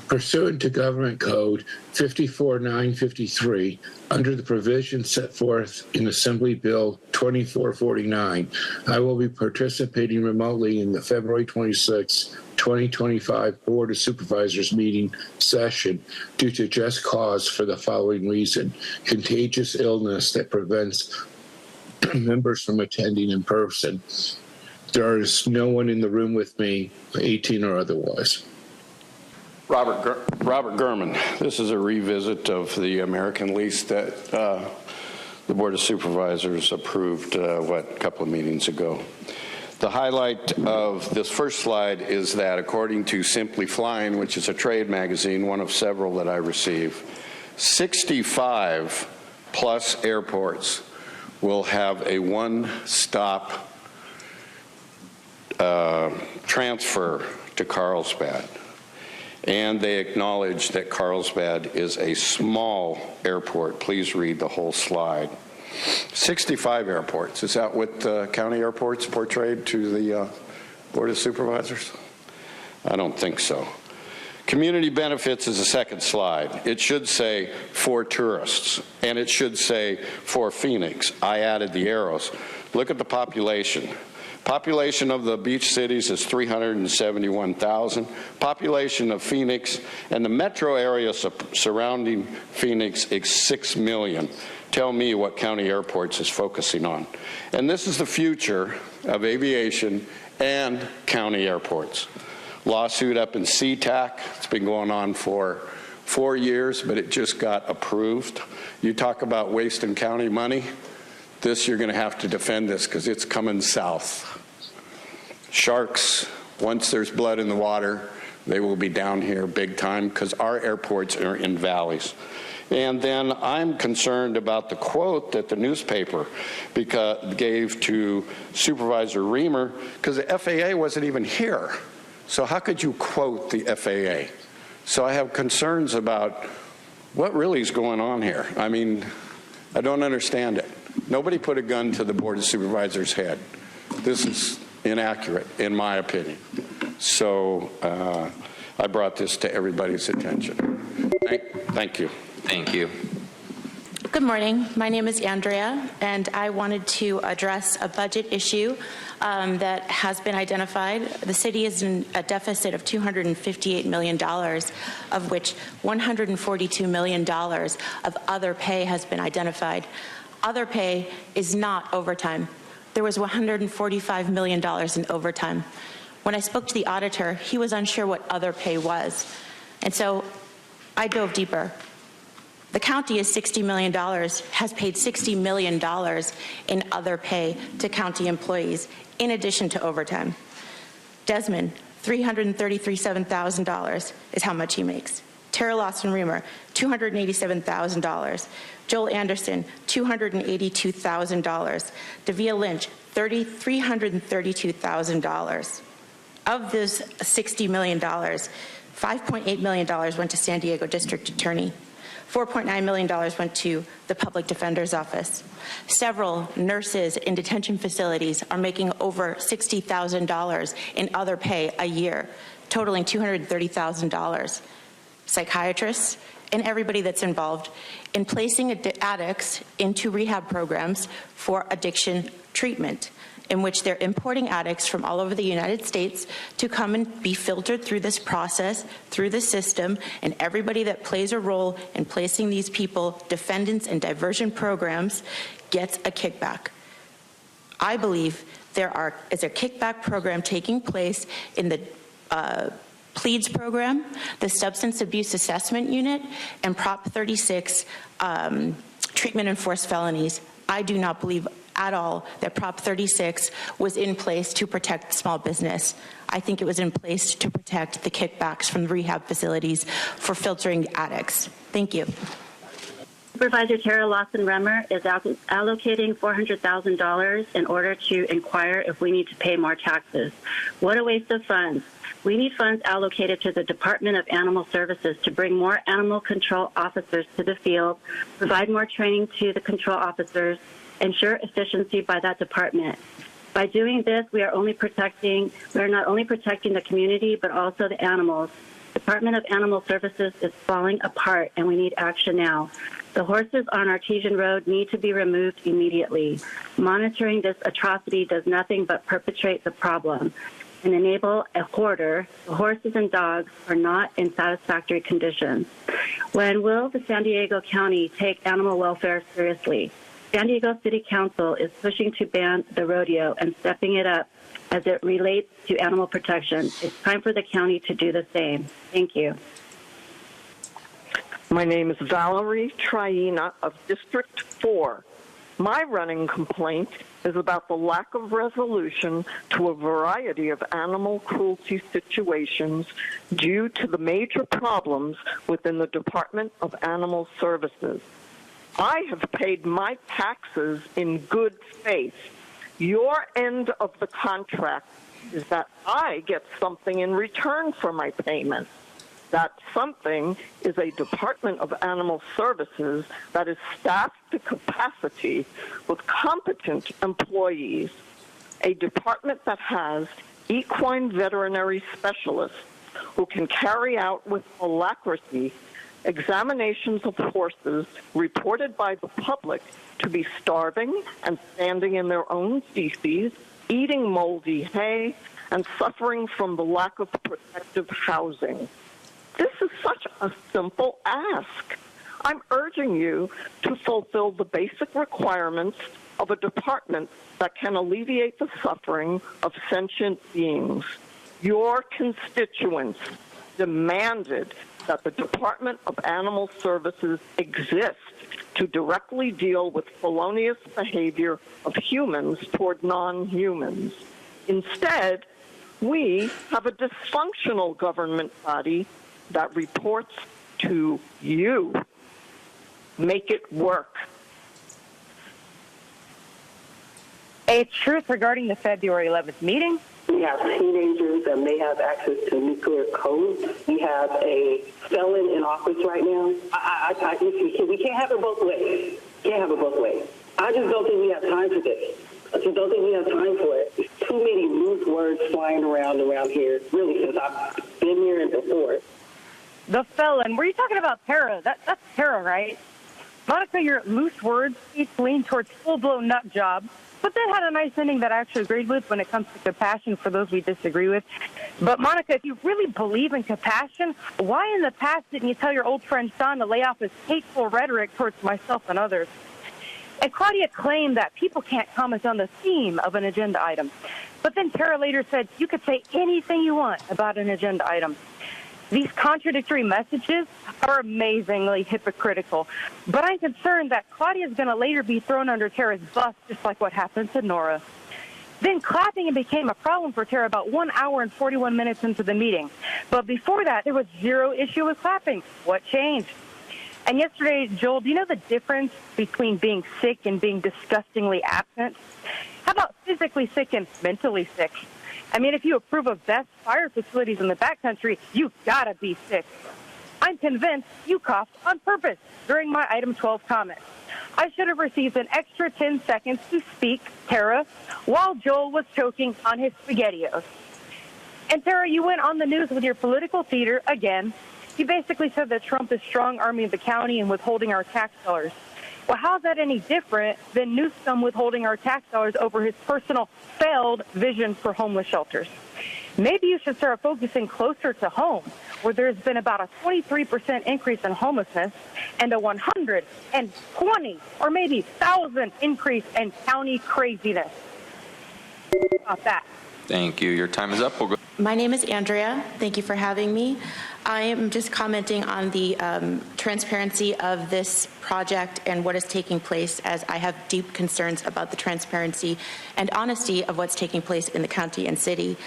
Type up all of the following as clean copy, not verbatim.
Pursuant to Government Code 54953, under the provisions set forth in Assembly Bill 2449, I will be participating remotely in the February 26, 2025 Board of Supervisors meeting session due to just cause for the following reason: contagious illness that prevents members from attending in person. There is no one in the room with me, 18 or otherwise. Robert Gurman. This is a revisit of the American lease that the Board of Supervisors approved, a couple of meetings ago. The highlight of this first slide is that according to Simply Flying, which is a trade magazine, one of several that I receive, 65 plus airports will have a one-stop transfer to Carlsbad. And they acknowledge that Carlsbad is a small airport. Please read the whole slide. 65 airports. Is that what county airports portrayed to the Board of Supervisors? I don't think so. Community benefits is the second slide. It should say for tourists, and it should say for Phoenix. I added the arrows. Look at the population. Population of the beach cities is 371,000. Population of Phoenix and the metro area surrounding Phoenix is 6 million. Tell me what county airports is focusing on. And this is the future of aviation and county airports. Lawsuit up in SeaTac. It's been going on for 4 years, but it just got approved. You talk about wasting county money. You're going to have to defend this because it's coming south. Sharks, once there's blood in the water, they will be down here big time because our airports are in valleys. And then I'm concerned about the quote that the newspaper gave to Supervisor Reamer, because the FAA wasn't even here. So how could you quote the FAA? So I have concerns about what really is going on here. I mean, I don't understand it. Nobody put a gun to the Board of Supervisors' head. This is inaccurate, in my opinion. So I brought this to everybody's attention. Thank you. Thank you. Good morning. My name is Andrea, and I wanted to address a budget issue that has been identified. The city is in a deficit of $258 million, of which $142 million of other pay has been identified. Other pay is not overtime. There was $145 million in overtime. When I spoke to the auditor, he was unsure what other pay was. And so I dove deeper. The county is $60 million, has paid $60 million in other pay to county employees, in addition to overtime. Desmond, $333,000 is how much he makes. Tara Lawson-Reamer, $287,000. Joel Anderson, $282,000. Davia Lynch, $332,000. Of those $60 million, $5.8 million went to San Diego District Attorney. $4.9 million went to the Public Defender's Office. Several nurses in detention facilities are making over $60,000 in other pay a year, totaling $230,000. Psychiatrists and everybody that's involved in placing addicts into rehab programs for addiction treatment, in which they're importing addicts from all over the United States to come and be filtered through this process, through the system, and everybody that plays a role in placing these people, defendants in diversion programs, gets a kickback. I believe there is a kickback program taking place in the PLEADS program, the Substance Abuse Assessment Unit, and Prop 36 treatment and forced felonies. I do not believe at all that Prop 36 was in place to protect small business. I think it was in place to protect the kickbacks from the rehab facilities for filtering addicts. Thank you. Supervisor Tara Lawson-Reamer is allocating $400,000 in order to inquire if we need to pay more taxes. What a waste of funds. We need funds allocated to the Department of Animal Services to bring more animal control officers to the field, provide more training to the control officers, ensure efficiency by that department. By doing this, we are not only protecting the community, but also the animals. Department of Animal Services is falling apart, and we need action now. The horses on Artesian Road need to be removed immediately. Monitoring this atrocity does nothing but perpetuate the problem and enable a hoarder. The horses and dogs are not in satisfactory conditions. When will the San Diego County take animal welfare seriously? San Diego City Council is pushing to ban the rodeo and stepping it up as it relates to animal protection. It's time for the county to do the same. Thank you. My name is Valerie Triena of District 4. My running complaint is about the lack of resolution to a variety of animal cruelty situations due to the major problems within the Department of Animal Services. I have paid my taxes in good faith. Your end of the contract is that I get something in return for my payment. That something is a Department of Animal Services that is staffed to capacity with competent employees, a department that has equine veterinary specialists who can carry out with alacrity examinations of horses reported by the public to be starving and standing in their own feces, eating moldy hay, and suffering from the lack of protective housing. This is such a simple ask. I'm urging you to fulfill the basic requirements of a department that can alleviate the suffering of sentient beings. Your constituents demanded that the Department of Animal Services exist to directly deal with felonious behavior of humans toward non-humans. Instead, we have a dysfunctional government body that reports to you. Make it work. A truth regarding the February 11th meeting. We have teenagers that may have access to nuclear codes. We have a felon in office right now. We can't have it both ways. Can't have it both ways. I just don't think we have time for this. I just don't think we have time for it. There's too many loose words flying around here, really, since I've been here and before. The felon. Were you talking about Tara? That's Tara, right? Monica, your loose words each lean towards full-blown nut job, but that had a nice ending that I actually agreed with when it comes to compassion for those we disagree with. But Monica, if you really believe in compassion, why in the past didn't you tell your old friend Sean to lay off his hateful rhetoric towards myself and others? And Claudia claimed that people can't comment on the theme of an agenda item. But then Tara later said you could say anything you want about an agenda item. These contradictory messages are amazingly hypocritical. But I'm concerned that Claudia is going to later be thrown under Tara's bus, just like what happened to Nora. Then clapping became a problem for Tara about 1 hour and 41 minutes into the meeting. But before that, there was zero issue with clapping. What changed? And yesterday, Joel, do you know the difference between being sick and being disgustingly absent? How about physically sick and mentally sick? I mean, if you approve of best fire facilities in the backcountry, you've got to be sick. I'm convinced you coughed on purpose during my item 12 comment. I should have received an extra 10 seconds to speak, Tara, while Joel was choking on his SpaghettiOs. And Tara, you went on the news with your political theater again. You basically said that Trump is strong-arming the county and withholding our tax dollars. Well, how's that any different than Newsom withholding our tax dollars over his personal failed vision for homeless shelters? Maybe you should start focusing closer to home, where there's been about a 23% increase in homelessness and a 120 or maybe 1,000 increase in county craziness. About that. Thank you. Your time is up. We'll go. My name is Andrea. Thank you for having me. I am just commenting on the transparency of this project and what is taking place, as I have deep concerns about the transparency and honesty of what's taking place in the county and city.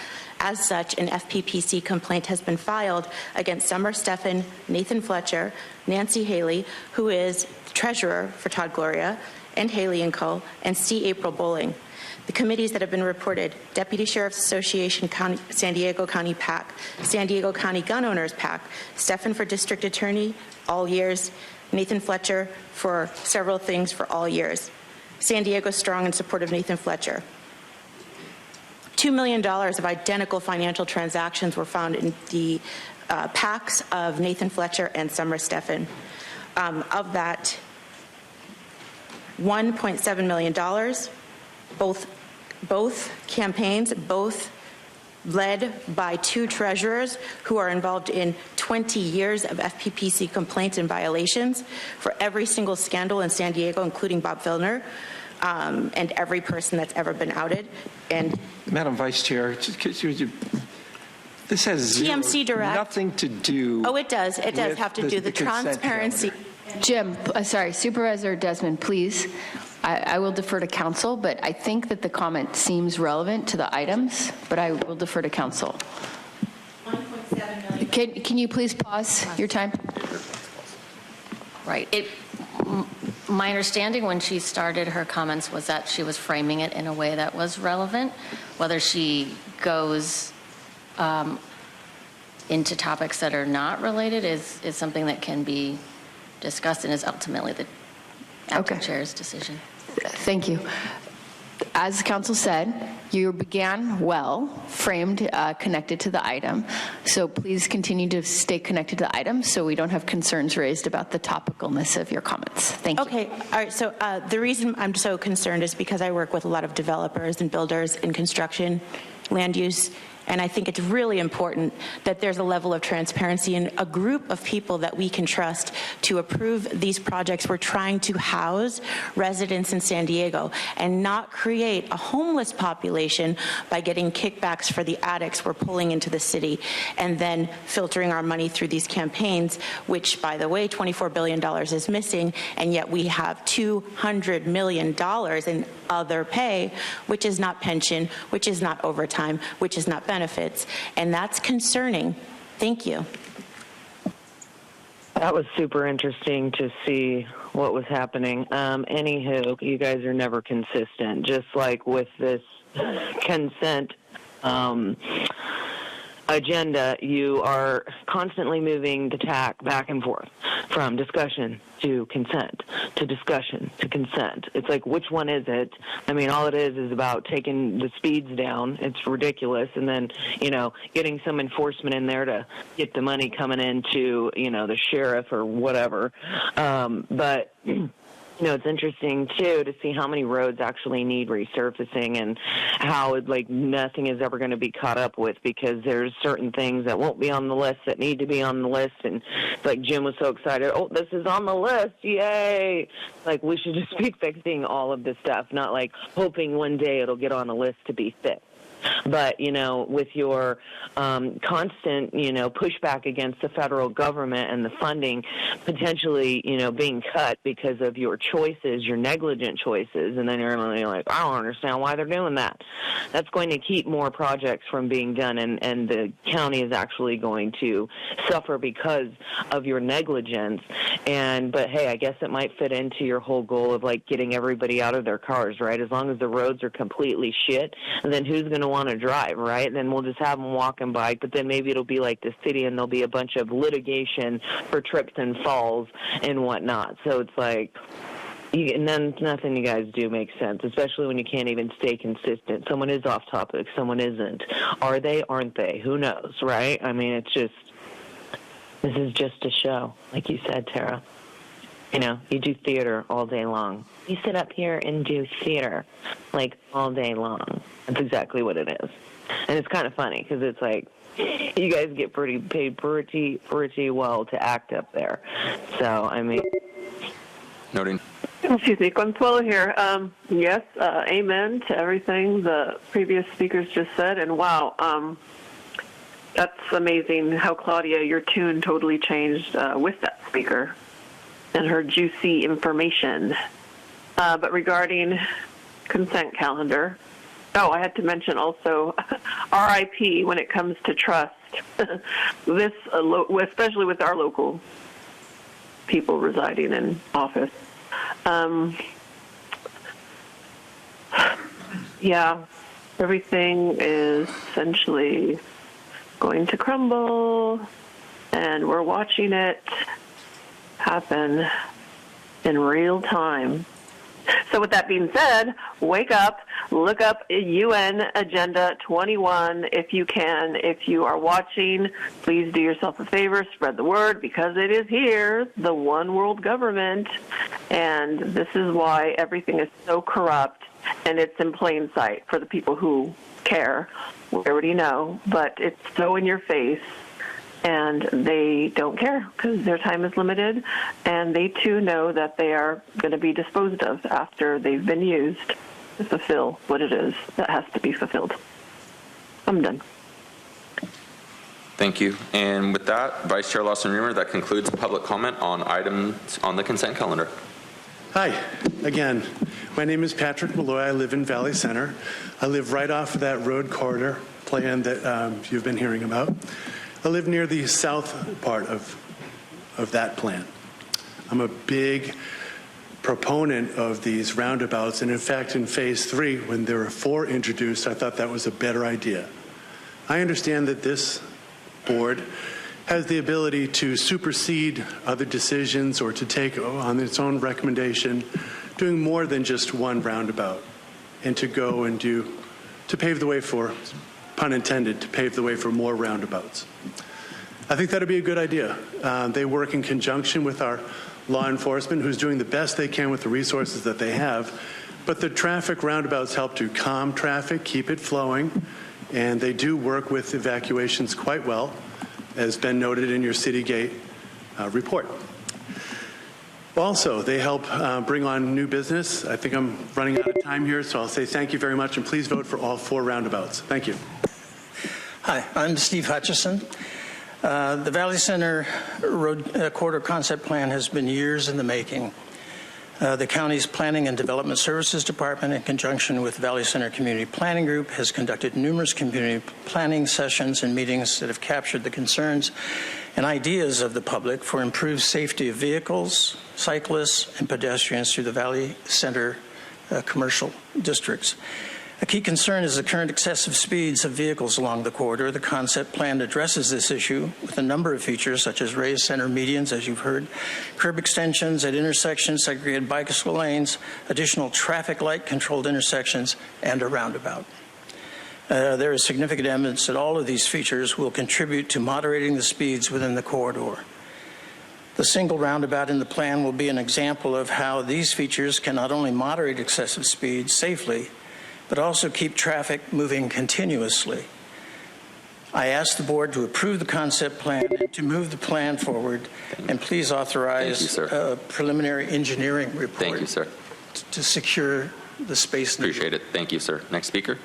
As such, an FPPC complaint has been filed against Summer Steffen, Nathan Fletcher, Nancy Haley, who is treasurer for Todd Gloria, and Haley & Co., and C. April Bowling. The committees that have been reported: Deputy Sheriff's Association, San Diego County PAC, San Diego County Gun Owners PAC, Steffen for District Attorney, all years, Nathan Fletcher for several things for all years. San Diego strong in support of Nathan Fletcher. $2 million of identical financial transactions were found in the PACs of Nathan Fletcher and Summer Steffen. Of that, $1.7 million, both campaigns, both led by two treasurers who are involved in 20 years of FPPC complaints and violations for every single scandal in San Diego, including Bob Filner, and every person that's ever been outed. And Madam Vice Chair, this has TMC Direct, nothing to do. Oh, it does. It does have to do the transparency. Jim, sorry, Supervisor Desmond, please. I will defer to council, but I think that the comment seems relevant to the items, but I will defer to council. $1.7 million. Can you please pause your time? Right. My understanding when she started her comments was that she was framing it in a way that was relevant. Whether she goes into topics that are not related is something that can be discussed and is ultimately the acting chair's decision. Thank you. As council said, you began well, framed, connected to the item. So please continue to stay connected to the item so we don't have concerns raised about the topicalness of your comments. Thank you. Okay. All right. So the reason I'm so concerned is because I work with a lot of developers and builders in construction, land use, and I think it's really important that there's a level of transparency and a group of people that we can trust to approve these projects. We're trying to house residents in San Diego and not create a homeless population by getting kickbacks for the addicts we're pulling into the city and then filtering our money through these campaigns, which, by the way, $24 billion is missing, and yet we have $200 million in other pay, which is not pension, which is not overtime, which is not benefits, and that's concerning. Thank you. That was super interesting to see what was happening. Anywho, you guys are never consistent, just like with this consent agenda. You are constantly moving the tack back and forth from discussion to consent to discussion to consent. It's like, which one is it? I mean, all it is about taking the speeds down. It's ridiculous. And then, getting some enforcement in there to get the money coming into, the sheriff or whatever. But it's interesting, too, to see how many roads actually need resurfacing and how, nothing is ever going to be caught up with because there's certain things that won't be on the list that need to be on the list. And, Jim was so excited, oh, this is on the list, yay! We should just be fixing all of this stuff, not, hoping one day it'll get on a list to be fixed. But, with your constant, pushback against the federal government and the funding potentially, being cut because of your choices, your negligent choices, and then you're like, I don't understand why they're doing that. That's going to keep more projects from being done, and the county is actually going to suffer because of your negligence. But, hey, I guess it might fit into your whole goal of, getting everybody out of their cars, right? As long as the roads are completely shit, then who's going to want to drive, right? And then we'll just have them walk and bike, but then maybe it'll be like the city and there'll be a bunch of litigation for trips and falls and whatnot. So it's and then nothing you guys do makes sense, especially when you can't even stay consistent. Someone is off topic, someone isn't. Are they, aren't they? Who knows, right? I mean, this is just a show, like you said, Tara. You do theater all day long. You sit up here and do theater, all day long. That's exactly what it is. And it's kind of funny because it's you guys get paid pretty well to act up there. So, I mean. Noting. Excuse me, Consuelo here. Yes, amen to everything the previous speakers just said. And wow, that's amazing how, Claudia, your tune totally changed with that speaker and her juicy information. But regarding consent calendar, I had to mention also RIP when it comes to trust. This, especially with our local people residing in office. Everything is essentially going to crumble, and we're watching it happen in real time. So with that being said, wake up, look up UN Agenda 21 if you can. If you are watching, please do yourself a favor, spread the word, because it is here, the one world government, and this is why everything is so corrupt, and it's in plain sight for the people who care. We already know, but it's so in your face. And they don't care because their time is limited, and they too know that they are going to be disposed of after they've been used to fulfill what it is that has to be fulfilled. I'm done. Thank you. And with that, Vice Chair Lawson-Remer, that concludes public comment on items on the consent calendar. Hi, again. My name is Patrick Malloy. I live in Valley Center. I live right off of that road corridor plan that you've been hearing about. I live near the south part of that plan. I'm a big proponent of these roundabouts, and in fact, in phase 3, when there were 4 introduced, I thought that was a better idea. I understand that this board has the ability to supersede other decisions or to take on its own recommendation, doing more than just one roundabout, and to go and to pave the way for, pun intended, to pave the way for more roundabouts. I think that would be a good idea. They work in conjunction with our law enforcement, who's doing the best they can with the resources that they have. But the traffic roundabouts help to calm traffic, keep it flowing, and they do work with evacuations quite well, as been noted in your Citygate report. Also, they help bring on new business. I think I'm running out of time here, so I'll say thank you very much, and please vote for all 4 roundabouts. Thank you. Hi, I'm Steve Hutchison. The Valley Center Road Corridor Concept Plan has been years in the making. The county's Planning and Development Services Department, in conjunction with Valley Center Community Planning Group, has conducted numerous community planning sessions and meetings that have captured the concerns and ideas of the public for improved safety of vehicles, cyclists, and pedestrians through the Valley Center commercial districts. A key concern is the current excessive speeds of vehicles along the corridor. The concept plan addresses this issue with a number of features such as raised center medians, as you've heard, curb extensions at intersections, segregated bicycle lanes, additional traffic light controlled intersections, and a roundabout. There is significant evidence that all of these features will contribute to moderating the speeds within the corridor. The single roundabout in the plan will be an example of how these features can not only moderate excessive speeds safely, but also keep traffic moving continuously. I ask the board to approve the concept plan and to move the plan forward, and please authorize a preliminary engineering report. Thank you, sir. To secure the space needed. Appreciate it. Thank you, sir. Next speaker.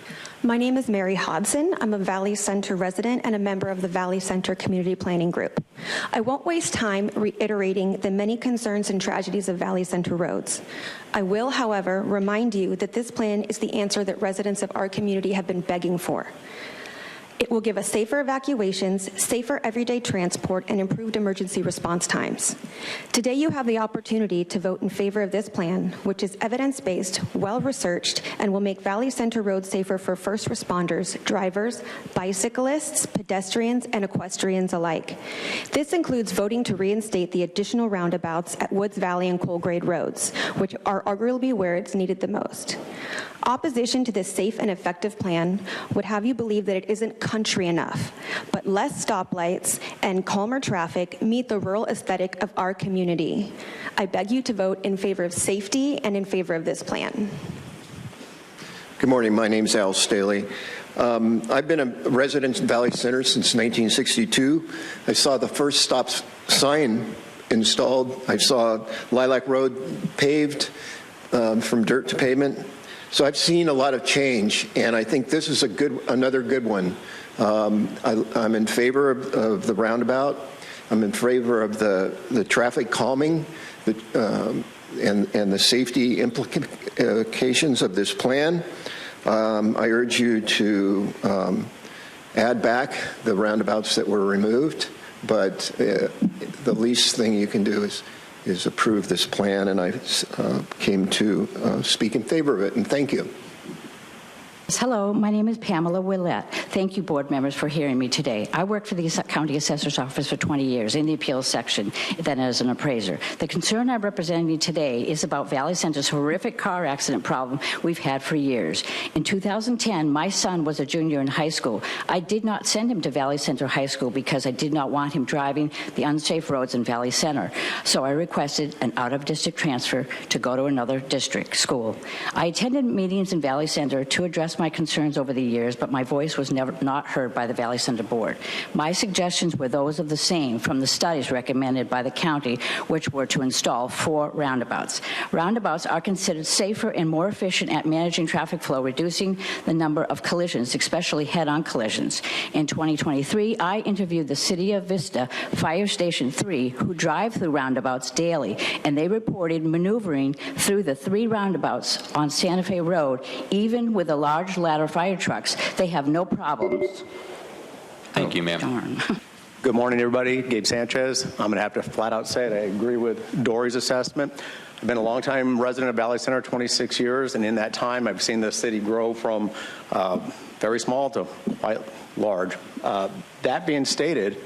My name is Mary Hodson. I'm a Valley Center resident and a member of the Valley Center Community Planning Group. I won't waste time reiterating the many concerns and tragedies of Valley Center roads. I will, however, remind you that this plan is the answer that residents of our community have been begging for. It will give us safer evacuations, safer everyday transport, and improved emergency response times. Today you have the opportunity to vote in favor of this plan, which is evidence-based, well-researched, and will make Valley Center roads safer for first responders, drivers, bicyclists, pedestrians, and equestrians alike. This includes voting to reinstate the additional roundabouts at Woods Valley and Colgrade roads, which are arguably where it's needed the most. Opposition to this safe and effective plan would have you believe that it isn't country enough, but less stoplights and calmer traffic meet the rural aesthetic of our community. I beg you to vote in favor of safety and in favor of this plan. Good morning. My name is Al Staley. I've been a resident in Valley Center since 1962. I saw the first stop sign installed. I saw Lilac Road paved from dirt to pavement. So I've seen a lot of change, and I think this is another good one. I'm in favor of the roundabout. I'm in favor of the traffic calming and the safety implications of this plan. I urge you to add back the roundabouts that were removed, but the least thing you can do is approve this plan, and I came to speak in favor of it, and thank you. Hello, my name is Pamela Willett. Thank you, board members, for hearing me today. I worked for the County Assessor's Office for 20 years in the appeals section, then as an appraiser. The concern I'm representing today is about Valley Center's horrific car accident problem we've had for years. In 2010, my son was a junior in high school. I did not send him to Valley Center High School because I did not want him driving the unsafe roads in Valley Center. So I requested an out-of-district transfer to go to another district school. I attended meetings in Valley Center to address my concerns over the years, but my voice was not heard by the Valley Center Board. My suggestions were those of the same from the studies recommended by the county, which were to install 4 roundabouts. Roundabouts are considered safer and more efficient at managing traffic flow, reducing the number of collisions, especially head-on collisions. In 2023, I interviewed the City of Vista Fire Station 3, who drive through roundabouts daily, and they reported maneuvering through the 3 roundabouts on Santa Fe Road, even with a large ladder fire trucks. They have no problems. Thank you, ma'am. Good morning, everybody. Gabe Sanchez. I'm going to have to flat out say it. I agree with Dory's assessment. I've been a longtime resident of Valley Center, 26 years, and in that time, I've seen the city grow from very small to quite large. That being stated,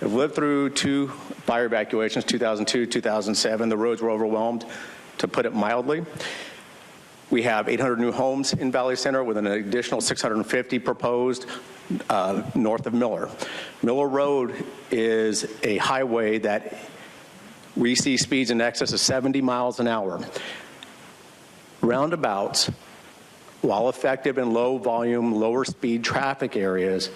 I've lived through 2 fire evacuations, 2002, 2007. The roads were overwhelmed, to put it mildly. We have 800 new homes in Valley Center with an additional 650 proposed north of Miller. Miller Road is a highway that we see speeds in excess of 70 miles an hour. Roundabouts, while effective in low volume, lower speed traffic areas,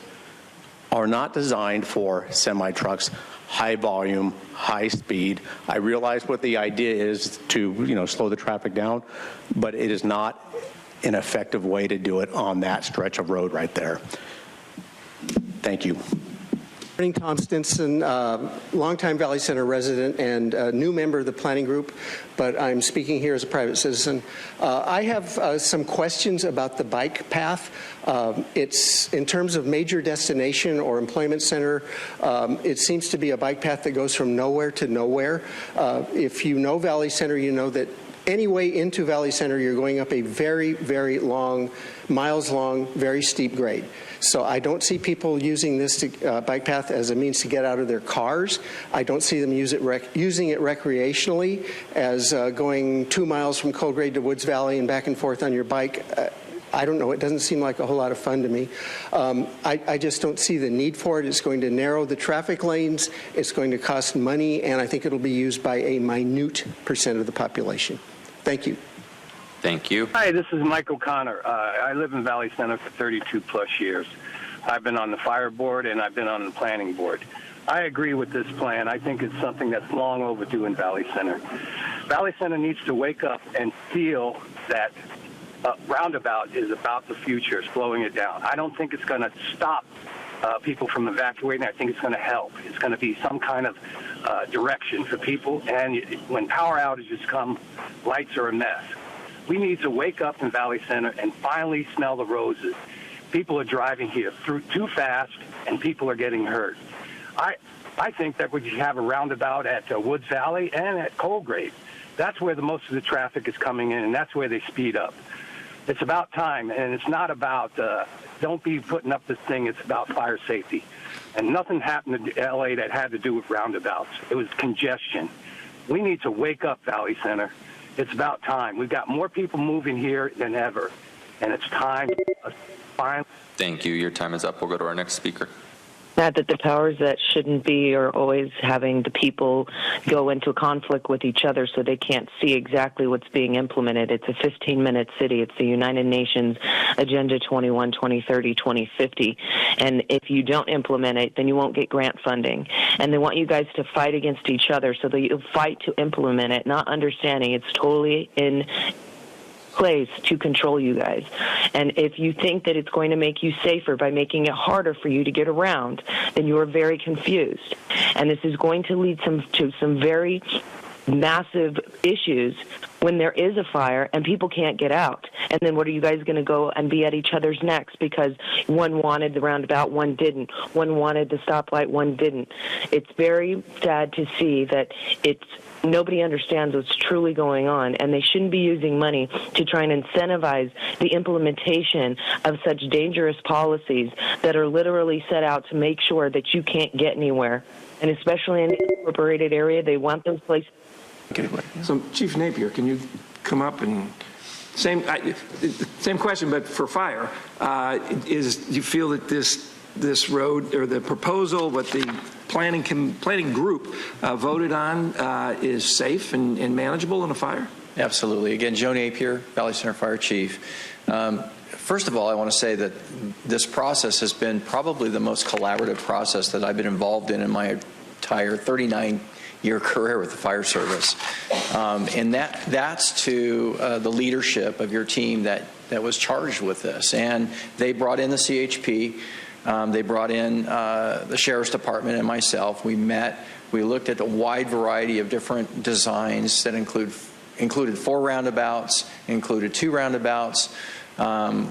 are not designed for semi-trucks, high volume, high speed. I realize what the idea is to, slow the traffic down, but it is not an effective way to do it on that stretch of road right there. Thank you. Morning, Tom Stinson, longtime Valley Center resident and a new member of the planning group, but I'm speaking here as a private citizen. I have some questions about the bike path. It's in terms of major destination or employment center, it seems to be a bike path that goes from nowhere to nowhere. If you know Valley Center, you know that any way into Valley Center, you're going up a very, very long, miles long, very steep grade. So I don't see people using this bike path as a means to get out of their cars. I don't see them using it recreationally as going 2 miles from Cold Grade to Woods Valley and back and forth on your bike. I don't know. It doesn't seem like a whole lot of fun to me. I just don't see the need for it. It's going to narrow the traffic lanes. It's going to cost money, and I think it'll be used by a minute % of the population. Thank you. Thank you. Hi, this is Mike O'Connor. I live in Valley Center for 32 plus years. I've been on the fire board and I've been on the planning board. I agree with this plan. I think it's something that's long overdue in Valley Center. Valley Center needs to wake up and feel that Roundabout is about the future, slowing it down. I don't think it's going to stop people from evacuating. I think it's going to help. It's going to be some kind of direction for people. And when power outages come, lights are a mess. We need to wake up in Valley Center and finally smell the roses. People are driving here through too fast, and people are getting hurt. I think that we should have a roundabout at Woods Valley and at Cold Grade. That's where most of the traffic is coming in, and that's where they speed up. It's about time, and it's not about, don't be putting up this thing. It's about fire safety. And nothing happened to L.A. that had to do with roundabouts. It was congestion. We need to wake up, Valley Center. It's about time. We've got more people moving here than ever, and it's time to finally. Thank you. Your time is up. We'll go to our next speaker. That the powers that shouldn't be are always having the people go into conflict with each other so they can't see exactly what's being implemented. It's a 15-minute city. It's the United Nations Agenda 21, 2030, 2050. And if you don't implement it, then you won't get grant funding. And they want you guys to fight against each other so that you fight to implement it, not understanding it's totally in place to control you guys. And if you think that it's going to make you safer by making it harder for you to get around, then you are very confused. And this is going to lead to some very massive issues when there is a fire and people can't get out. And then what are you guys going to go and be at each other's necks because one wanted the roundabout, one didn't. One wanted the stoplight, one didn't. It's very sad to see that nobody understands what's truly going on, and they shouldn't be using money to try and incentivize the implementation of such dangerous policies that are literally set out to make sure that you can't get anywhere. And especially in the incorporated area, they want those places. Okay, so Chief Napier, can you come up and same question, but for fire? Do you feel that this road or the proposal, what the planning group voted on, is safe and manageable in a fire? Absolutely. Again, Joe Napier, Valley Center Fire Chief. First of all, I want to say that this process has been probably the most collaborative process that I've been involved in my entire 39-year career with the fire service. And that's to the leadership of your team that was charged with this. And they brought in the CHP. They brought in the Sheriff's Department and myself. We met. We looked at a wide variety of different designs that included 4 roundabouts, included 2 roundabouts.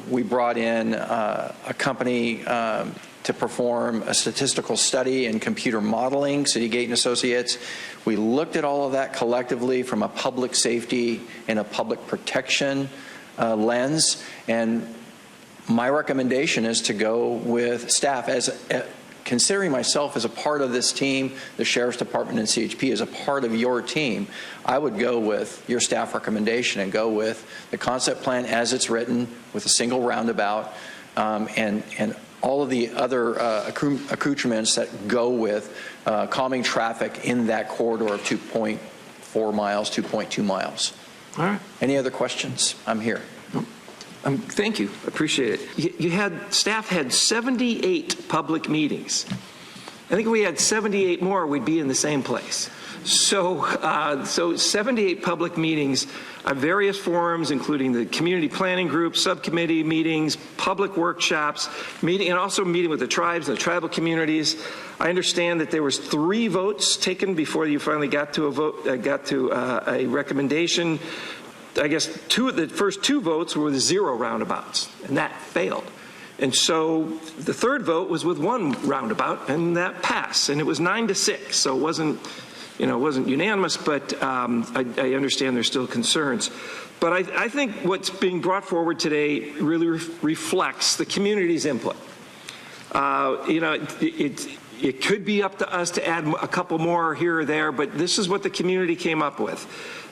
We brought in a company to perform a statistical study and computer modeling, City Gate and Associates. We looked at all of that collectively from a public safety and a public protection lens. And my recommendation is to go with staff. Considering myself as a part of this team, the Sheriff's Department and CHP as a part of your team, I would go with your staff recommendation and go with the concept plan as it's written with a single roundabout and all of the other accoutrements that go with calming traffic in that corridor of 2.4 miles, 2.2 miles. All right. Any other questions? I'm here. Thank you. Appreciate it. Staff had 78 public meetings. I think if we had 78 more, we'd be in the same place. So 78 public meetings on various forums, including the community planning group, subcommittee meetings, public workshops, and also meeting with the tribes and the tribal communities. I understand that there was 3 votes taken before you finally got to a recommendation. I guess the first 2 votes were with 0 roundabouts, and that failed. And so the 3rd vote was with 1 roundabout, and that passed. And it was 9-6, so it wasn't unanimous, but I understand there's still concerns. But I think what's being brought forward today really reflects the community's input. It could be up to us to add a couple more here or there, but this is what the community came up with.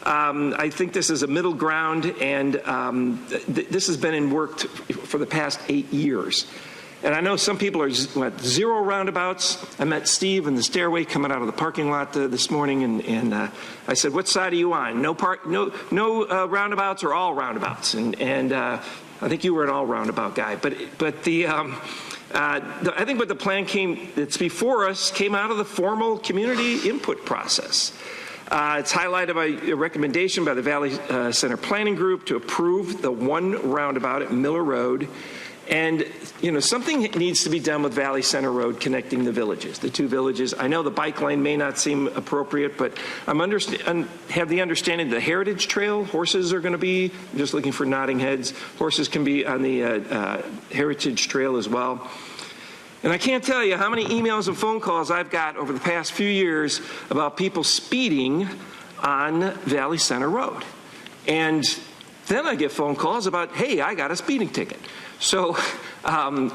I think this is a middle ground, and this has been in work for the past 8 years. And I know some people are 0 roundabouts. I met Steve in the stairway coming out of the parking lot this morning, and I said, "What side are you on? No roundabouts or all roundabouts?" And I think you were an all roundabout guy. But I think what the plan that's before us came out of the formal community input process. It's highlighted by a recommendation by the Valley Center Planning Group to approve the 1 roundabout at Miller Road. And, something needs to be done with Valley Center Road connecting the villages, the 2 villages. I know the bike lane may not seem appropriate, but I have the understanding the Heritage Trail, horses are going to be, I'm just looking for nodding heads, horses can be on the Heritage Trail as well. And I can't tell you how many emails and phone calls I've got over the past few years about people speeding on Valley Center Road. And then I get phone calls about, hey, I got a speeding ticket. So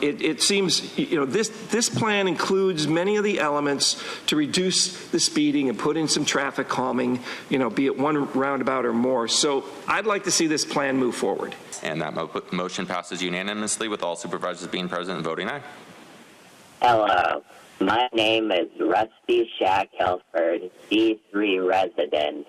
it seems, this plan includes many of the elements to reduce the speeding and put in some traffic calming, be it 1 roundabout or more. So I'd like to see this plan move forward. And that motion passes unanimously with all supervisors being present and voting aye. Hello, my name is Rusty Shackelford, D3 resident.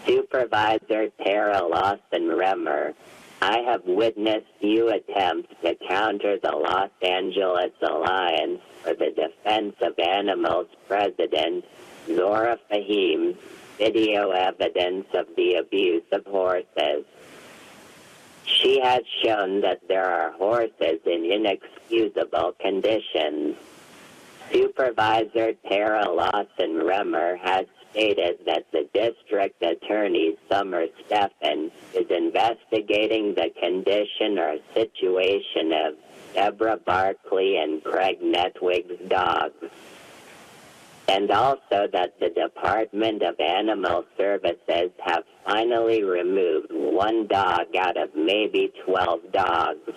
Supervisor Tara Lawson-Remmer, I have witnessed you attempt to counter the Los Angeles Alliance for the Defense of Animals President, Zora Fahim's video evidence of the abuse of horses. She has shown that there are horses in inexcusable conditions. Supervisor Tara Lawson-Remmer has stated that the district attorney, Summer Steffen, is investigating the condition or situation of Deborah Barkley and Craig Netwig's dogs, and also that the Department of Animal Services have finally removed one dog out of maybe 12 dogs.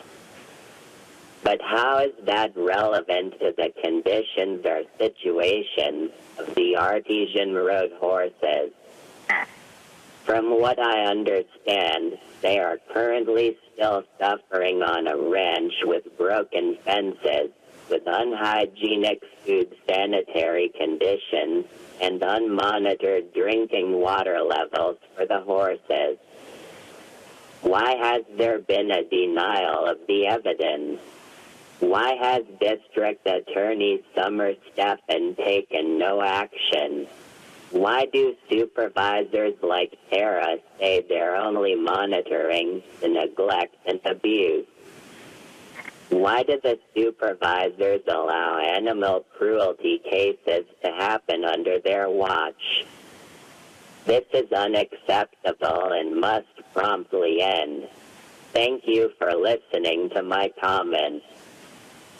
But how is that relevant to the conditions or situations of the Artesian Road horses? From what I understand, they are currently still suffering on a ranch with broken fences, with unhygienic food sanitary conditions, and unmonitored drinking water levels for the horses. Why has there been a denial of the evidence? Why has District Attorney Summer Steffen taken no action? Why do supervisors like Tara say they're only monitoring the neglect and abuse? Why do the supervisors allow animal cruelty cases to happen under their watch? This is unacceptable and must promptly end. Thank you for listening to my comments.